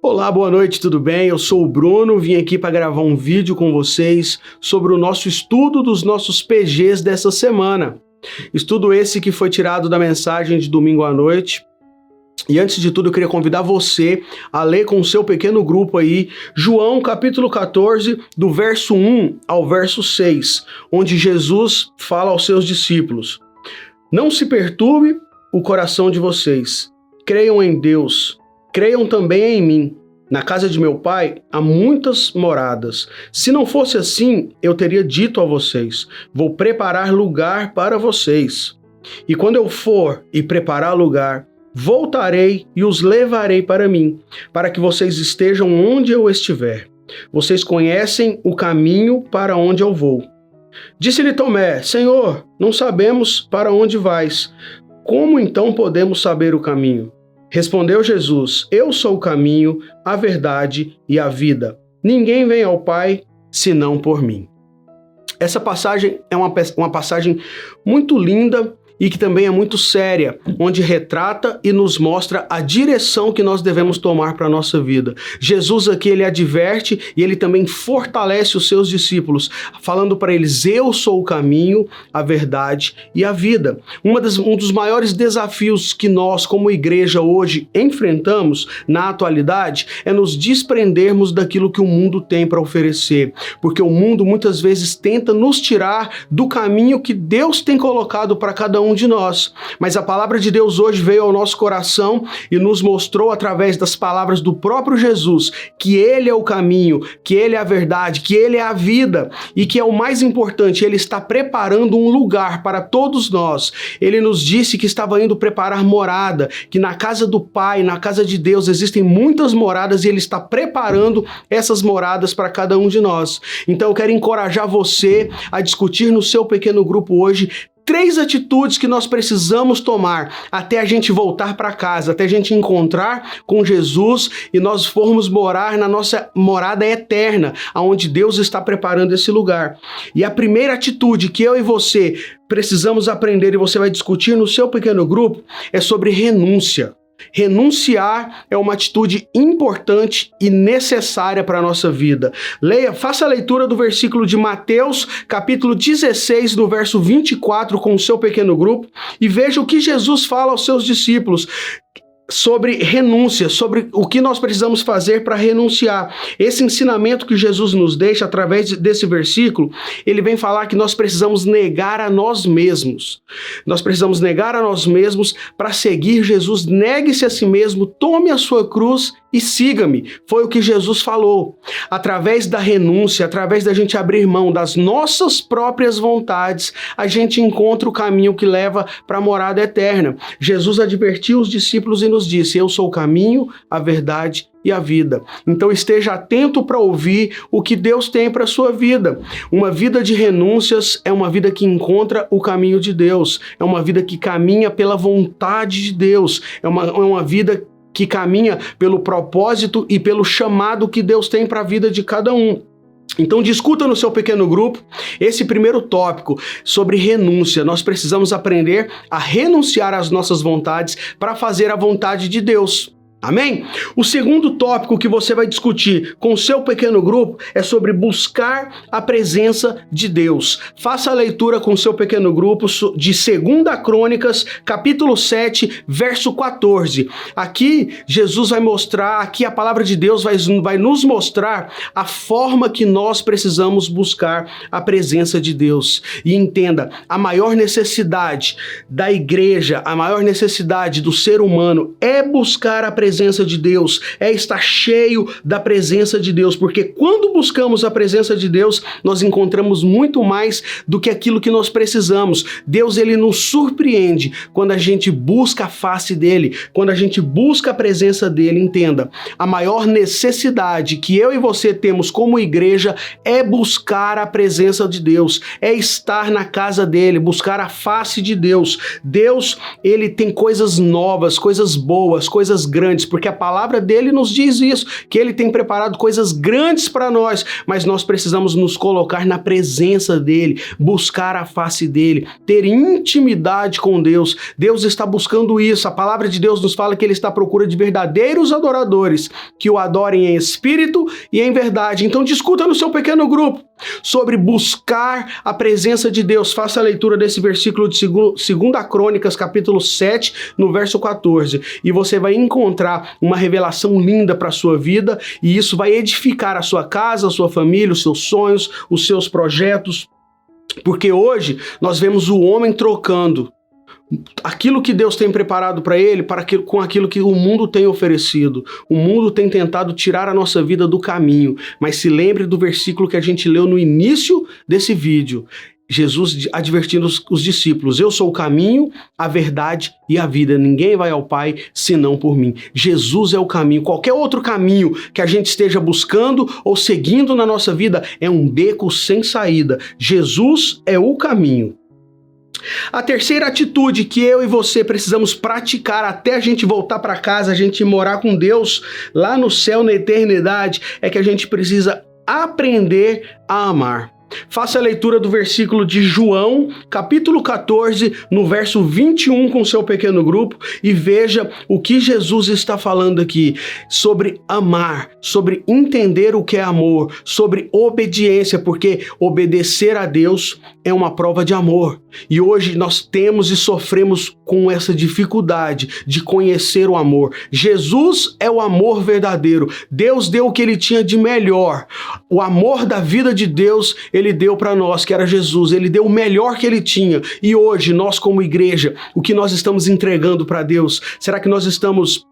Olá, boa noite, tudo bem? Eu sou o Bruno, vim aqui para gravar um vídeo com vocês sobre o nosso estudo dos nossos PGs dessa semana. Estudo esse que foi tirado da mensagem de domingo à noite. E antes de tudo, eu queria convidar você a ler com o seu pequeno grupo aí, João capítulo 14, do verso 1 ao verso 6, onde Jesus fala aos seus discípulos: Não se perturbe o coração de vocês, creiam em Deus, creiam também em mim. Na casa de meu pai há muitas moradas. Se não fosse assim, eu teria dito a vocês: vou preparar lugar para vocês. E quando eu for e preparar lugar, voltarei e os levarei para mim, para que vocês estejam onde eu estiver. Vocês conhecem o caminho para onde eu vou. Disse-lhe Tomé: Senhor, não sabemos para onde vais. Como então podemos saber o caminho? Respondeu Jesus: Eu sou o caminho, a verdade e a vida. Ninguém vem ao Pai senão por mim. Essa passagem é uma passagem muito linda e que também é muito séria, onde retrata e nos mostra a direção que nós devemos tomar para a nossa vida. Jesus aqui, ele adverte e ele também fortalece os seus discípulos, falando para eles: eu sou o caminho, a verdade e a vida. Um dos maiores desafios que nós, como igreja, hoje enfrentamos na atualidade é nos desprendermos daquilo que o mundo tem para oferecer, porque o mundo muitas vezes tenta nos tirar do caminho que Deus tem colocado para cada um de nós. Mas a palavra de Deus hoje veio ao nosso coração e nos mostrou através das palavras do próprio Jesus que Ele é o caminho, que Ele é a verdade, que Ele é a vida e que é o mais importante, Ele está preparando um lugar para todos nós. Ele nos disse que estava indo preparar morada, que na casa do Pai, na casa de Deus existem muitas moradas e Ele está preparando essas moradas para cada um de nós. Então eu quero encorajar você a discutir no seu pequeno grupo hoje 3 atitudes que nós precisamos tomar até a gente voltar para casa, até a gente encontrar com Jesus e nós formos morar na nossa morada eterna, onde Deus está preparando esse lugar. E a primeira atitude que eu e você precisamos aprender, e você vai discutir no seu pequeno grupo, é sobre renúncia. Renunciar é uma atitude importante e necessária para a nossa vida. Faça a leitura do versículo de Mateus, capítulo 16, no verso 24, com o seu pequeno grupo, e veja o que Jesus fala aos seus discípulos sobre renúncia, sobre o que nós precisamos fazer para renunciar. Esse ensinamento que Jesus nos deixa através desse versículo, ele vem falar que nós precisamos negar a nós mesmos. Nós precisamos negar a nós mesmos para seguir Jesus. Negue-se a si mesmo, tome a sua cruz e siga-me. Foi o que Jesus falou. Através da renúncia, através da gente abrir mão das nossas próprias vontades, a gente encontra o caminho que leva para a morada eterna. Jesus advertiu os discípulos e nos disse: eu sou o caminho, a verdade e a vida. Então esteja atento para ouvir o que Deus tem para a sua vida. Uma vida de renúncias é uma vida que encontra o caminho de Deus. É uma vida que caminha pela vontade de Deus. É uma vida que caminha pelo propósito e pelo chamado que Deus tem para a vida de cada um. Então discuta no seu pequeno grupo esse primeiro tópico sobre renúncia. Nós precisamos aprender a renunciar às nossas vontades para fazer a vontade de Deus. Amém? O segundo tópico que você vai discutir com o seu pequeno grupo é sobre buscar a presença de Deus. Faça a leitura com o seu pequeno grupo de 2 Crônicas, capítulo 7, verso 14. Aqui Jesus vai mostrar, aqui a palavra de Deus vai nos mostrar a forma que nós precisamos buscar a presença de Deus. E entenda, a maior necessidade da igreja, a maior necessidade do ser humano é buscar a presença de Deus, é estar cheio da presença de Deus, porque quando buscamos a presença de Deus, nós encontramos muito mais do que aquilo que nós precisamos. Deus, ele nos surpreende quando a gente busca a face dele, quando a gente busca a presença dele. Entenda, a maior necessidade que eu e você temos como igreja é buscar a presença de Deus, é estar na casa dele, buscar a face de Deus. Deus, ele tem coisas novas, coisas boas, coisas grandes, grandes, porque a palavra dele nos diz isso, que ele tem preparado coisas grandes para nós, mas nós precisamos nos colocar na presença dele, buscar a face dele, ter intimidade com Deus. Deus está buscando isso. A palavra de Deus nos fala que ele está à procura de verdadeiros adoradores, que o adorem em espírito e em verdade. Então discuta no seu pequeno grupo sobre buscar a presença de Deus. Faça a leitura desse versículo de 2 Crônicas, capítulo 7, no verso 14, e você vai encontrar uma revelação linda para a sua vida, e isso vai edificar a sua casa, a sua família, os seus sonhos, os seus projetos, porque hoje nós vemos o homem trocando aquilo que Deus tem preparado para ele com aquilo que o mundo tem oferecido. O mundo tem tentado tirar a nossa vida do caminho, mas se lembre do versículo que a gente leu no início desse vídeo. Jesus advertindo os discípulos: eu sou o caminho, a verdade e a vida. Ninguém vai ao Pai senão por mim. Jesus é o caminho. Qualquer outro caminho que a gente esteja buscando ou seguindo na nossa vida é um beco sem saída. Jesus é o caminho. A terceira atitude que eu e você precisamos praticar até a gente voltar para casa, a gente morar com Deus lá no céu, na eternidade, é que a gente precisa aprender a amar. Faça a leitura do versículo de João, capítulo 14, no verso 21 com seu pequeno grupo, e veja o que Jesus está falando aqui sobre amar, sobre entender o que é amor, sobre obediência, porque obedecer a Deus é uma prova de amor. E hoje nós temos e sofremos com essa dificuldade de conhecer o amor. Jesus é o amor verdadeiro. Deus deu o que ele tinha de melhor. O amor da vida de Deus, ele deu para nós, que era Jesus. Ele deu o melhor que ele tinha. E hoje, nós como igreja, o que nós estamos entregando para Deus? Será que nós estamos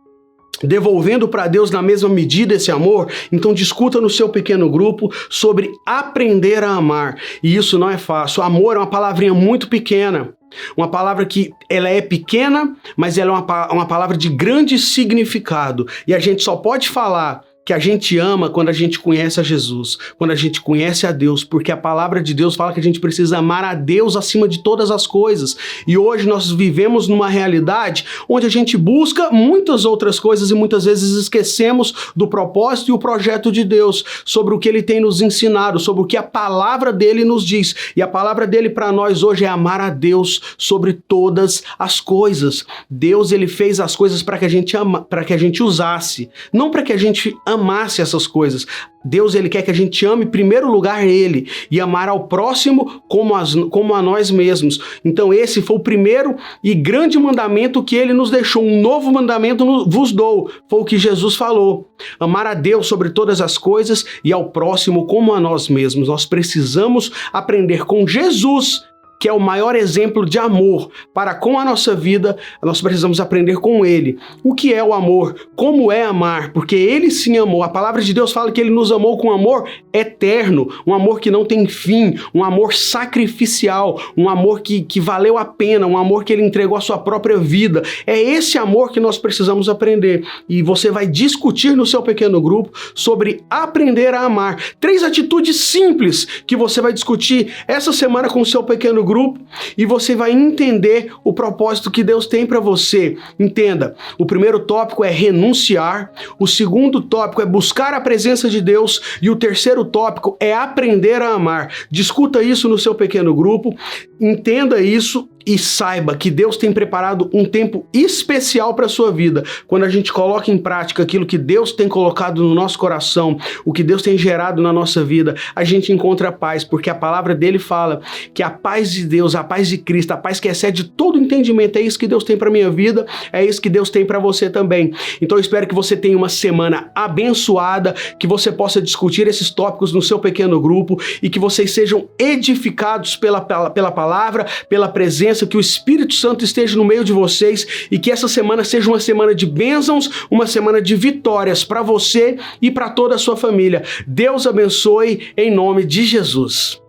devolvendo para Deus na mesma medida esse amor? Então discuta no seu pequeno grupo sobre aprender a amar. E isso não é fácil. Amor é uma palavrinha muito pequena. Uma palavra que ela é pequena, mas ela é uma palavra de grande significado. E a gente só pode falar que a gente ama quando a gente conhece a Jesus, quando a gente conhece a Deus, porque a palavra de Deus fala que a gente precisa amar a Deus acima de todas as coisas. E hoje nós vivemos numa realidade onde a gente busca muitas outras coisas e muitas vezes esquecemos do propósito e o projeto de Deus, sobre o que ele tem nos ensinado, sobre o que a palavra dele nos diz. E a palavra dele para nós hoje é amar a Deus sobre todas as coisas. Deus, ele fez as coisas para que a gente usasse, não para que a gente amasse essas coisas. Deus, ele quer que a gente ame em primeiro lugar ele e amar ao próximo como a nós mesmos. Então esse foi o primeiro e grande mandamento que ele nos deixou. Um novo mandamento vos dou, foi o que Jesus falou: amar a Deus sobre todas as coisas e ao próximo como a nós mesmos. Nós precisamos aprender com Jesus, que é o maior exemplo de amor para com a nossa vida. Nós precisamos aprender com ele o que é o amor, como é amar, porque ele sim amou. A palavra de Deus fala que ele nos amou com amor eterno, um amor que não tem fim, um amor sacrificial, um amor que valeu a pena, um amor que ele entregou a sua própria vida. É esse amor que nós precisamos aprender, e você vai discutir no seu pequeno grupo sobre aprender a amar. 3 atitudes simples que você vai discutir essa semana com o seu pequeno grupo, e você vai entender o propósito que Deus tem para você. Entenda, o primeiro tópico é renunciar, o segundo tópico é buscar a presença de Deus, e o terceiro tópico é aprender a amar. Discuta isso no seu pequeno grupo, entenda isso e saiba que Deus tem preparado um tempo especial para a sua vida. Quando a gente coloca em prática aquilo que Deus tem colocado no nosso coração, o que Deus tem gerado na nossa vida, a gente encontra paz, porque a palavra dele fala que a paz de Deus, a paz de Cristo, a paz que excede todo entendimento, é isso que Deus tem para minha vida, é isso que Deus tem para você também. Então eu espero que você tenha uma semana abençoada, que você possa discutir esses tópicos no seu pequeno grupo e que vocês sejam edificados pela palavra, pela presença, que o Espírito Santo esteja no meio de vocês e que essa semana seja uma semana de bênçãos, uma semana de vitórias para você e para toda a sua família. Deus abençoe em nome de Jesus.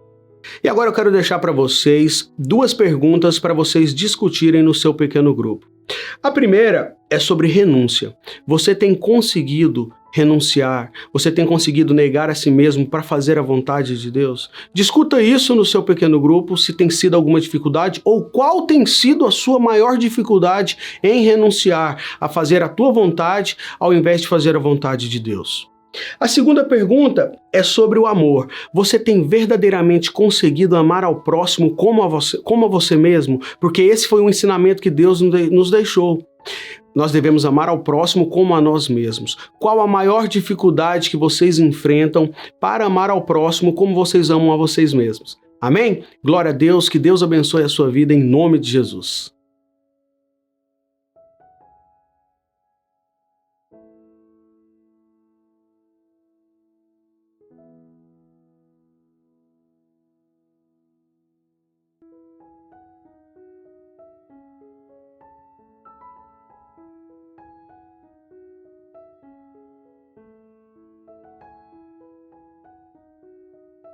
E agora eu quero deixar para vocês 2 perguntas para vocês discutirem no seu pequeno grupo. A primeira é sobre renúncia. Você tem conseguido renunciar? Você tem conseguido negar a si mesmo para fazer a vontade de Deus? Discuta isso no seu pequeno grupo, se tem sido alguma dificuldade ou qual tem sido a sua maior dificuldade em renunciar a fazer a tua vontade ao invés de fazer a vontade de Deus. A segunda pergunta é sobre o amor. Você tem verdadeiramente conseguido amar ao próximo como a você mesmo? Porque esse foi um ensinamento que Deus nos deixou. Nós devemos amar ao próximo como a nós mesmos. Qual a maior dificuldade que vocês enfrentam para amar ao próximo como vocês amam a vocês mesmos? Amém? Glória a Deus, que Deus abençoe a sua vida em nome de Jesus.